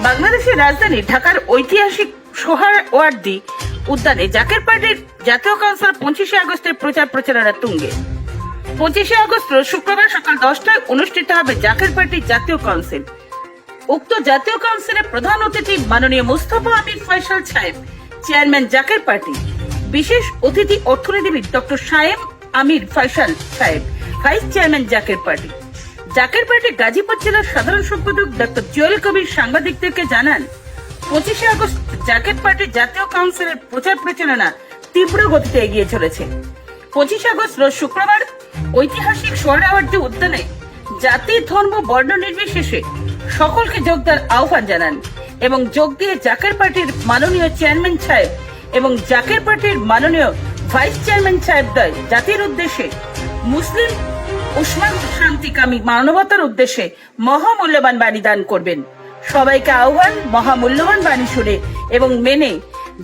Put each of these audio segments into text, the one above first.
বাংলাদেশের রাজধানী ঢাকার ঐতিহাসিক সোহরাওয়ার্দী উদ্যানে জাকের পার্টির জাতীয় কাউন্সিল 25 আগস্টের প্রচার প্রচারণা তুঙ্গে। 25 আগস্ট শুক্রবার সকাল 10টায় অনুষ্ঠিত হবে জাকের পার্টির জাতীয় কাউন্সিল। উক্ত জাতীয় কাউন্সিলের প্রধান অতিথি মাননীয় মুস্তফা আমির ফয়সাল সাহেব, চেয়ারম্যান জাকের পার্টি। বিশেষ অতিথি অর্থনীতিবিদ doctor Sayem Amir Faisal Saheb, vice chairman Zaker party. Zaker party Gazipur জেলার সাধারণ সম্পাদক ডক্টর জুয়েল কবির সাংবাদিকদেরকে জানান, 25 আগস্ট জাকের পার্টির জাতীয় কাউন্সিলের প্রচার প্রচারণা তীব্র গতিতে এগিয়ে চলেছে। 25 আগস্ট রোজ শুক্রবার ঐতিহাসিক সোহরাওয়ার্দী উদ্যানে জাতি, ধর্ম, বর্ণ নির্বিশেষে সকলকে যোগ দেওয়ার আহ্বান জানান এবং যোগ দিয়ে জাকের পার্টির মাননীয় চেয়ারম্যান সাহেব এবং জাকের পার্টির মাননীয় ভাইস চেয়ারম্যান সাহেবদ্বয় জাতির উদ্দেশ্যে, মুসলিম উসমান শান্তিকামী মানবতার উদ্দেশ্যে মহামূল্যবান বাণী দান করবেন। সবাইকে আহ্বান মহামূল্যবান বাণী শুনে এবং মেনে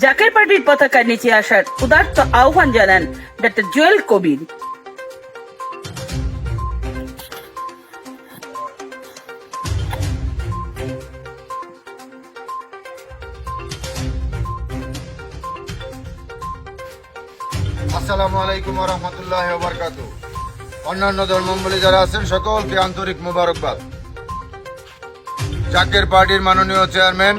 জাকের পার্টির পতাকার নিচে আসার উদাত্ত আহ্বান জানান ডক্টর জুয়েল কবির। আসসালামু আলাইকুম ওয়া রাহমাতুল্লাহি ওয়া বারাকাতুহু। অন্যান্য ধর্মাবলম্বী যারা আছেন সকলকে আন্তরিক মোবারকবাদ। জাকের পার্টির মাননীয় চেয়ারম্যান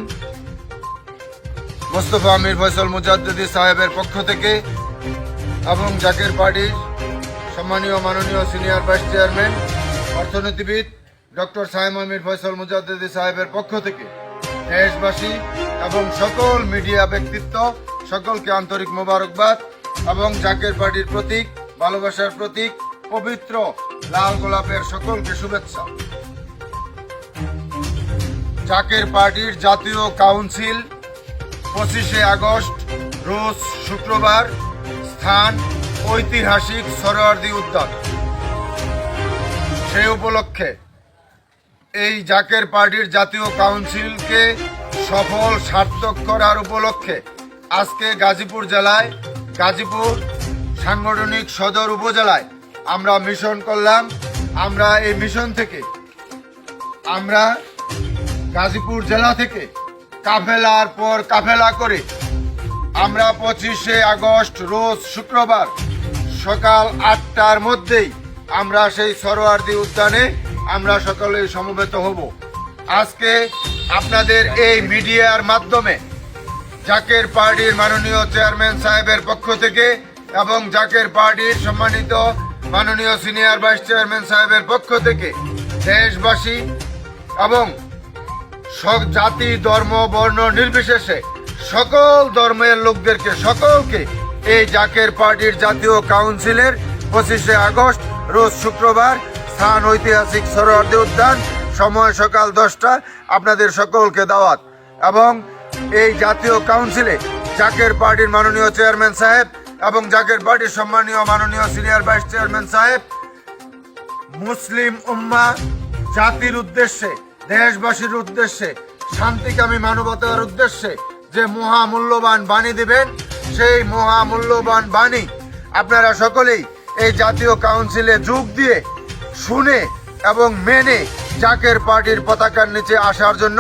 মুস্তফা আমির ফয়সাল মুজাদ্দিদি সাহেবের পক্ষ থেকে এবং জাকের পার্টির সম্মানীয় মাননীয় সিনিয়র ভাইস চেয়ারম্যান অর্থনীতিবিদ ডক্টর সায়েম আমির ফয়সাল মুজাদ্দিদি সাহেবের পক্ষ থেকে দেশবাসী এবং সকল মিডিয়া ব্যক্তিত্ব সকলকে আন্তরিক মোবারকবাদ এবং জাকের পার্টির প্রতীক, ভালোবাসার প্রতীক পবিত্র লাল গোলাপের সকলকে শুভেচ্ছা। জাকের পার্টির জাতীয় কাউন্সিল 25 আগস্ট রোজ শুক্রবার, স্থান ঐতিহাসিক সোহরাওয়ার্দী উদ্যান। সেই উপলক্ষে এই জাকের পার্টির জাতীয় কাউন্সিলকে সফল সার্থক করার উপলক্ষে আজকে গাজীপুর জেলায়, গাজীপুর সাংগঠনিক সদর উপজেলায় আমরা মিশন করলাম। আমরা এই মিশন থেকে আমরা গাজীপুর জেলা থেকে কাফেলার পর কাফেলা করে আমরা 25 আগস্ট রোজ শুক্রবার সকাল 8টার মধ্যেই আমরা সেই সোহরাওয়ার্দী উদ্যানে আমরা সকলে সমবেত হব। আজকে আপনাদের এই মিডিয়ার মাধ্যমে জাকের পার্টির মাননীয় চেয়ারম্যান সাহেবের পক্ষ থেকে এবং জাকের পার্টির সম্মানিত মাননীয় সিনিয়র ভাইস চেয়ারম্যান সাহেবের পক্ষ থেকে দেশবাসী এবং সব জাতি, ধর্ম, বর্ণ নির্বিশেষে সকল ধর্মের লোকদেরকে সকলকে এই জাকের পার্টির জাতীয় কাউন্সিলের 25 আগস্ট রোজ শুক্রবার, স্থান ঐতিহাসিক সোহরাওয়ার্দী উদ্যান, সময় সকাল 10টা, আপনাদের সকলকে দাওয়াত। এবং এই জাতীয় কাউন্সিলে জাকের পার্টির মাননীয় চেয়ারম্যান সাহেব এবং জাকের পার্টির সম্মানীয় মাননীয় সিনিয়র ভাইস চেয়ারম্যান সাহেব মুসলিম উম্মাহ জাতির উদ্দেশ্যে, দেশবাসীর উদ্দেশ্যে, শান্তিকামী মানবতার উদ্দেশ্যে যে মহামূল্যবান বাণী দিবেন, সেই মহামূল্যবান বাণী আপনারা সকলেই এই জাতীয় কাউন্সিলে যোগ দিয়ে শুনে এবং মেনে জাকের পার্টির পতাকার নিচে আসার জন্য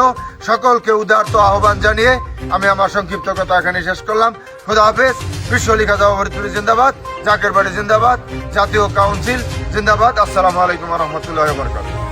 সকলকে উদারত আহ্বান জানিয়ে আমি আমার সংক্ষিপ্ত কথা এখানে শেষ করলাম। খোদা হাফেজ। বিশ্বলিখা জাওয়াহিরপুরি জিন্দাবাদ, জাকের পার্টি জিন্দাবাদ, জাতীয় কাউন্সিল জিন্দাবাদ। আসসালামু আলাইকুম ওয়া রাহমাতুল্লাহি ওয়া বারাকাতুহু।